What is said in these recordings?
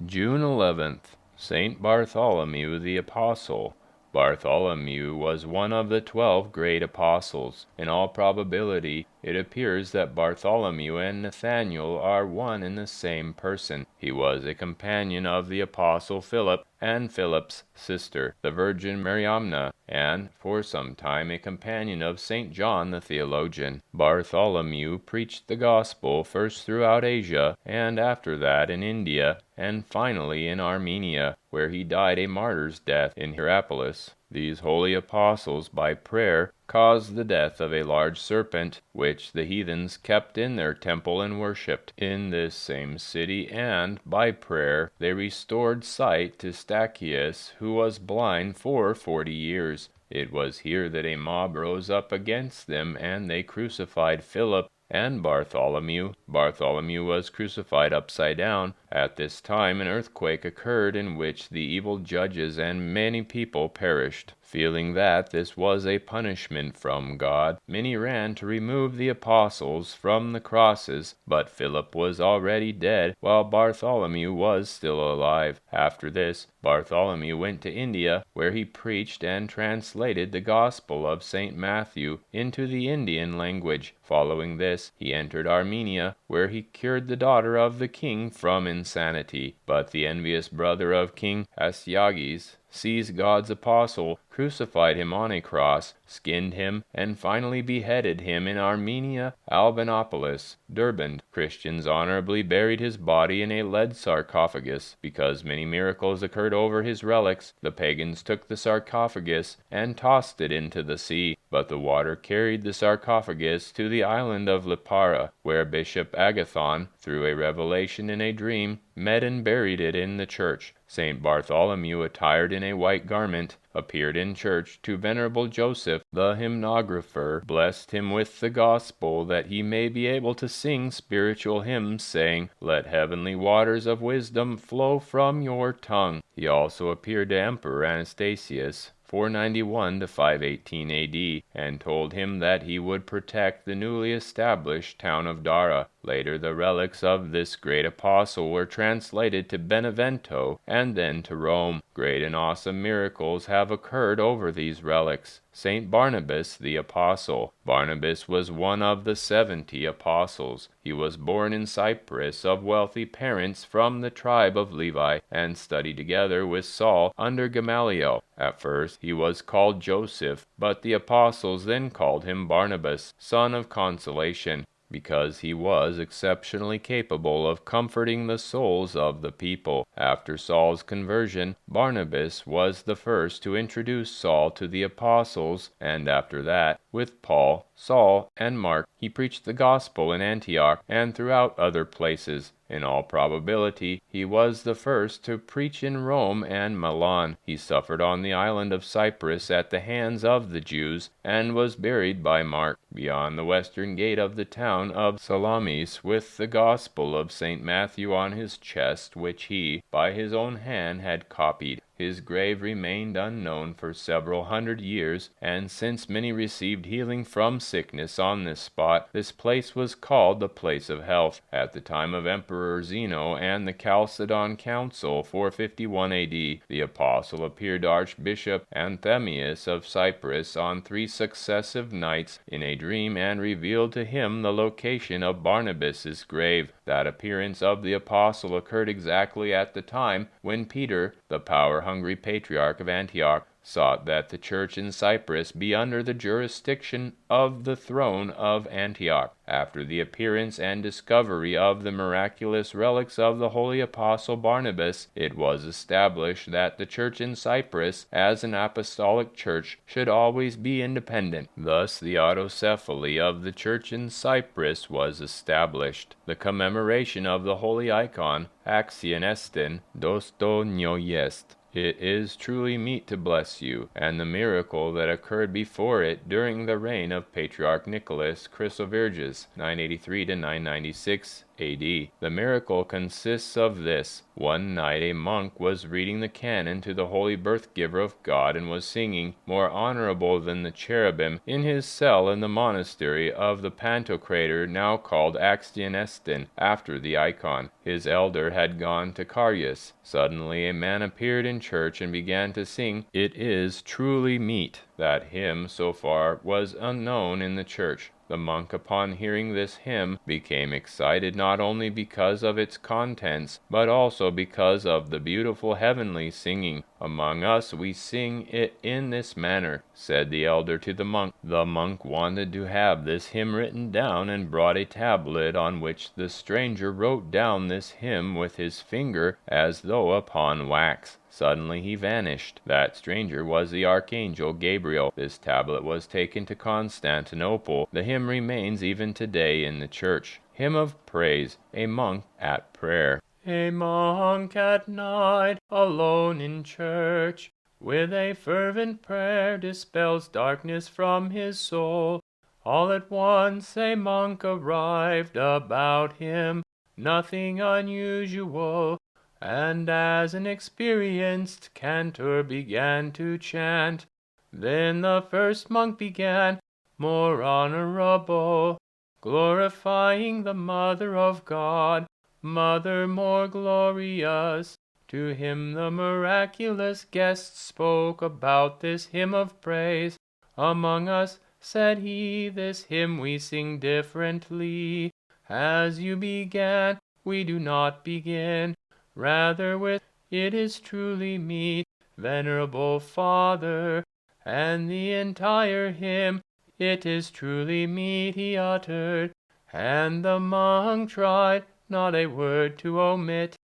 June 11th, Saint Bartholomew the Apostle. Bartholomew was one of the 12 great apostles. In all probability, it appears that Bartholomew and Nathanael are one and the same person. He was a companion of the apostle Philip and Philip's sister, the Virgin Mariamna, and for some time a companion of St. John the theologian. Bartholomew preached the gospel first throughout Asia, and after that in India, and finally in Armenia, where he died a martyr's death in Hierapolis. These holy apostles, by prayer, caused the death of a large serpent, which the heathens kept in their temple and worshipped in this same city, and, by prayer, they restored sight to Stachys, who was blind for 40 years. It was here that a mob rose up against them, and they crucified Philip and Bartholomew. Bartholomew was crucified upside down. At this time an earthquake occurred in which the evil judges and many people perished. Feeling that this was a punishment from God, many ran to remove the apostles from the crosses, but Philip was already dead, while Bartholomew was still alive. After this, Bartholomew went to India, where he preached and translated the Gospel of St. Matthew into the Indian language. Following this, he entered Armenia, where he cured the daughter of the king from insanity. But the envious brother of King Astyages seized God's apostle, crucified him on a cross, skinned him, and finally beheaded him in Armenia, Albanopolis, Derbent. Christians honorably buried his body in a lead sarcophagus. Because many miracles occurred over his relics, the pagans took the sarcophagus and tossed it into the sea. But the water carried the sarcophagus to the island of Lipara, where Bishop Agathon, through a revelation in a dream, met and buried it in the church. Saint Bartholomew, attired in a white garment, appeared in church to Venerable Joseph, the hymnographer, blessed him with the gospel, that he may be able to sing spiritual hymns, saying, "Let heavenly waters of wisdom flow from your tongue." He also appeared to Emperor Anastasius, 491 to 518 A.D., and told him that he would protect the newly established town of Dara. Later, the relics of this great apostle were translated to Benevento and then to Rome. Great and awesome miracles have occurred over these relics. Saint Barnabas the Apostle. Barnabas was one of the 70 apostles. He was born in Cyprus of wealthy parents from the tribe of Levi, and studied together with Saul under Gamaliel. At first he was called Joseph, but the apostles then called him Barnabas, son of consolation, because he was exceptionally capable of comforting the souls of the people. After Saul's conversion, Barnabas was the first to introduce Saul to the apostles, and after that, with Paul, Saul, and Mark, he preached the gospel in Antioch and throughout other places. In all probability, he was the first to preach in Rome and Milan. He suffered on the island of Cyprus at the hands of the Jews, and was buried by Mark beyond the western gate of the town of Salamis, with the Gospel of St. Matthew on his chest, which he, by his own hand, had copied. His grave remained unknown for several hundred years, and since many received healing from sickness on this spot, this place was called the Place of Health. At the time of Emperor Zeno and the Chalcedon Council, 451 A.D., the apostle appeared to Archbishop Anthemius of Cyprus on 3 successive nights in a dream, and revealed to him the location of Barnabas's grave. That appearance of the apostle occurred exactly at the time when Peter, the power-hungry Patriarch of Antioch, sought that the church in Cyprus be under the jurisdiction of the throne of Antioch. After the appearance and discovery of the miraculous relics of the holy apostle Barnabas, it was established that the church in Cyprus, as an apostolic church, should always be independent. Thus the autocephaly of the church in Cyprus was established. The commemoration of the holy icon, AXION ESTIN, DOSTOJNO JEST. It is truly meet to bless you, and the miracle that occurred before it during the reign of Patriarch Nicholas CHRYSOVERGES, 983 to 996 A.D. The miracle consists of this. One night a monk was reading the canon to the Holy Birth-Giver of God, and was singing, more honorable than the cherubim, in his cell in the monastery of the Pantocrator, now called AXION ESTIN, after the icon. His elder had gone to Chrysovers. Suddenly a man appeared in church and began to sing, "It is truly meet." That hymn, so far, was unknown in the church. The monk, upon hearing this hymn, became excited not only because of its contents, but also because of the beautiful heavenly singing. "Among us we sing it in this manner," said the elder to the monk. The monk wanted to have this hymn written down, and brought a tablet on which the stranger wrote down this hymn with his finger as though upon wax. Suddenly he vanished. That stranger was the Archangel Gabriel. This tablet was taken to Constantinople. The hymn remains even today in the church. Hymn of Praise, a monk at prayer. A monk at night, alone in church, with a fervent prayer dispels darkness from his soul. All at once a monk arrived, about him nothing unusual, and as an experienced cantor began to chant. Then the first monk began, more honorable, glorifying the Mother of God, Mother more glorious. To him the miraculous guest spoke about this hymn of praise. "Among us," said he, "this hymn we sing differently. As you began, we do not begin, rather with 'It is truly meet, venerable Father,' and the entire hymn 'It is truly meet' he uttered, and the monk tried not a word to omit.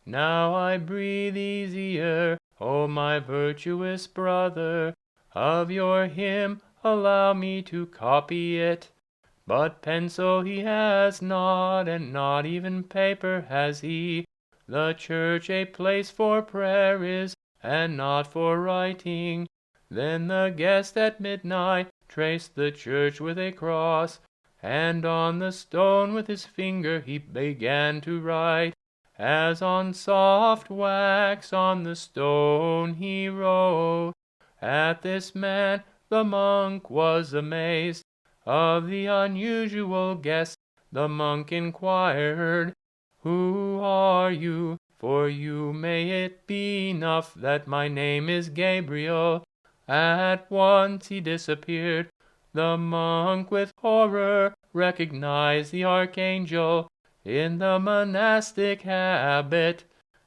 Now I breathe easier, O my virtuous brother, of your hymn allow me to copy it. But pencil he has not, and not even paper has he. The church a place for prayer is, and not for writing." Then the guest at midnight traced the church with a cross, and on the stone with his finger he began to write. As on soft wax on the stone he wrote. At this man the monk was amazed. Of the unusual guest the monk inquired, "Who are you? For you may it be enough that my name is Gabriel." At once he disappeared. The monk with horror recognized the archangel in the monastic habit.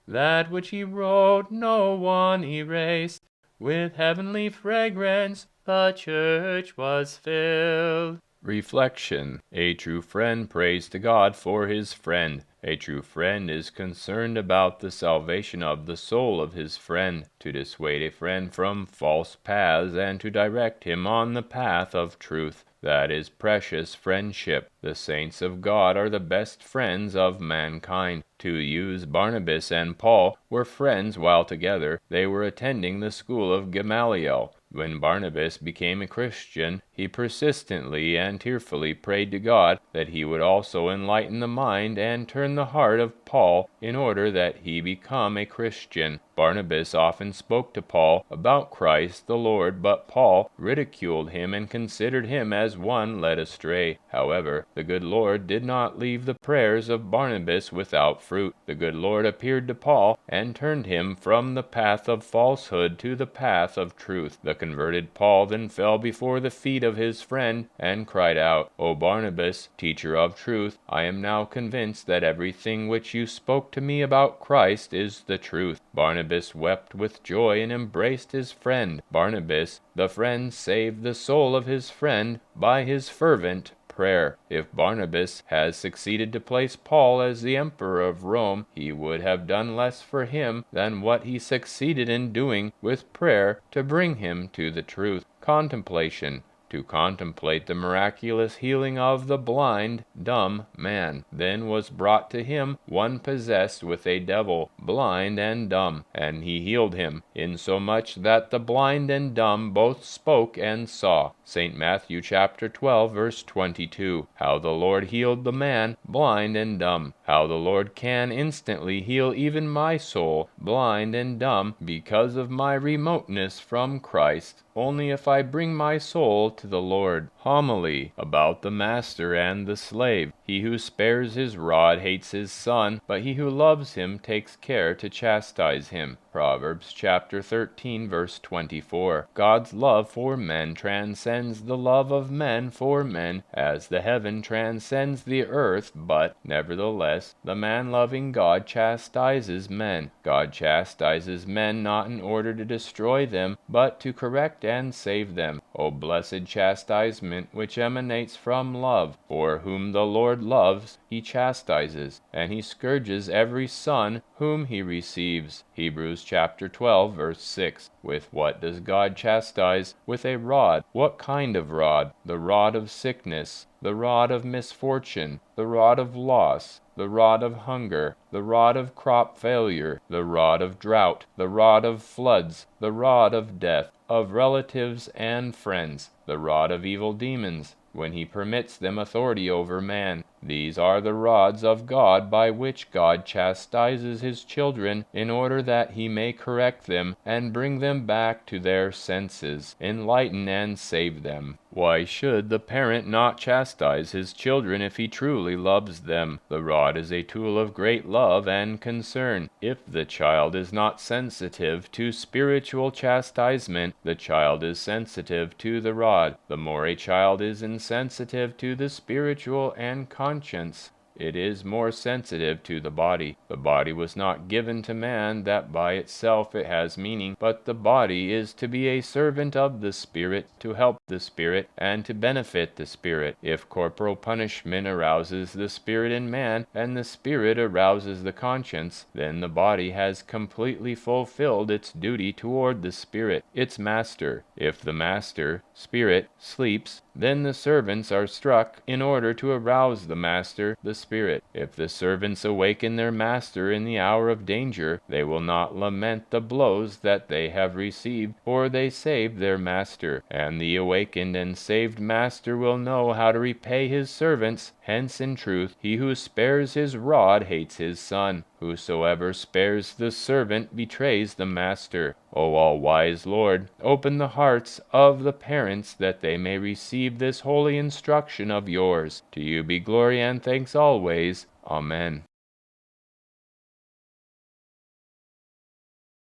That which he wrote no one erased. With heavenly fragrance the church was filled. Reflection. A true friend prays to God for his friend. A true friend is concerned about the salvation of the soul of his friend, to dissuade a friend from false paths, and to direct him on the path of truth. That is precious friendship. The saints of God are the best friends of mankind. To use Barnabas and Paul were friends while together they were attending the school of Gamaliel. When Barnabas became a Christian, he persistently and tearfully prayed to God that he would also enlighten the mind and turn the heart of Paul in order that he become a Christian. Barnabas often spoke to Paul about Christ the Lord, but Paul ridiculed him and considered him as one led astray. However, the good Lord did not leave the prayers of Barnabas without fruit. The good Lord appeared to Paul and turned him from the path of falsehood to the path of truth. The converted Paul then fell before the feet of his friend and cried out, "O Barnabas, teacher of truth, I am now convinced that everything which you spoke to me about Christ is the truth." Barnabas wept with joy and embraced his friend. Barnabas, the friend, saved the soul of his friend by his fervent prayer. If Barnabas has succeeded to place Paul as the emperor of Rome, he would have done less for him than what he succeeded in doing with prayer to bring him to the truth. Contemplation. to contemplate the miraculous healing of the blind, dumb man. Then was brought to him one possessed with a devil, blind and dumb, and he healed him, insomuch that the blind and dumb both spoke and saw. St. Matthew chapter 12, verse 22. How the Lord healed the man, blind and dumb. How the Lord can instantly heal even my soul, blind and dumb, because of my remoteness from Christ, only if I bring my soul to the Lord. Homily about the master and the slave. He who spares his rod hates his son, but he who loves him takes care to chastise him. Proverbs chapter 13, verse 24. God's love for men transcends the love of men for men, as the heaven transcends the earth, but, nevertheless, the man-loving God chastises men. God chastises men not in order to destroy them, but to correct and save them. O blessed chastisement which emanates from love! For whom the Lord loves, he chastises, and he scourges every son whom he receives. Hebrews chapter 12, verse 6. With what does God chastise? With a rod. What kind of rod? The rod of sickness, the rod of misfortune, the rod of loss, the rod of hunger, the rod of crop failure, the rod of drought, the rod of floods, the rod of death, of relatives and friends, the rod of evil demons, when he permits them authority over man. These are the rods of God by which God chastises his children, in order that he may correct them and bring them back to their senses, enlighten and save them. Why should the parent not chastise his children if he truly loves them? The rod is a tool of great love and concern. If the child is not sensitive to spiritual chastisement, the child is sensitive to the rod. The more a child is insensitive to the spiritual and conscience, it is more sensitive to the body. The body was not given to man that by itself it has meaning, but the body is to be a servant of the Spirit, to help the Spirit, and to benefit the Spirit. If corporal punishment arouses the spirit in man, and the spirit arouses the conscience, then the body has completely fulfilled its duty toward the spirit, its master. If the master, spirit, sleeps, then the servants are struck in order to arouse the master, the spirit. If the servants awaken their master in the hour of danger, they will not lament the blows that they have received, for they saved their master, and the awakened and saved master will know how to repay his servants. Hence, in truth, he who spares his rod hates his son. Whosoever spares the servant betrays the master. O all-wise Lord, open the hearts of the parents that they may receive this holy instruction of yours. To you be glory and thanks always. Amen.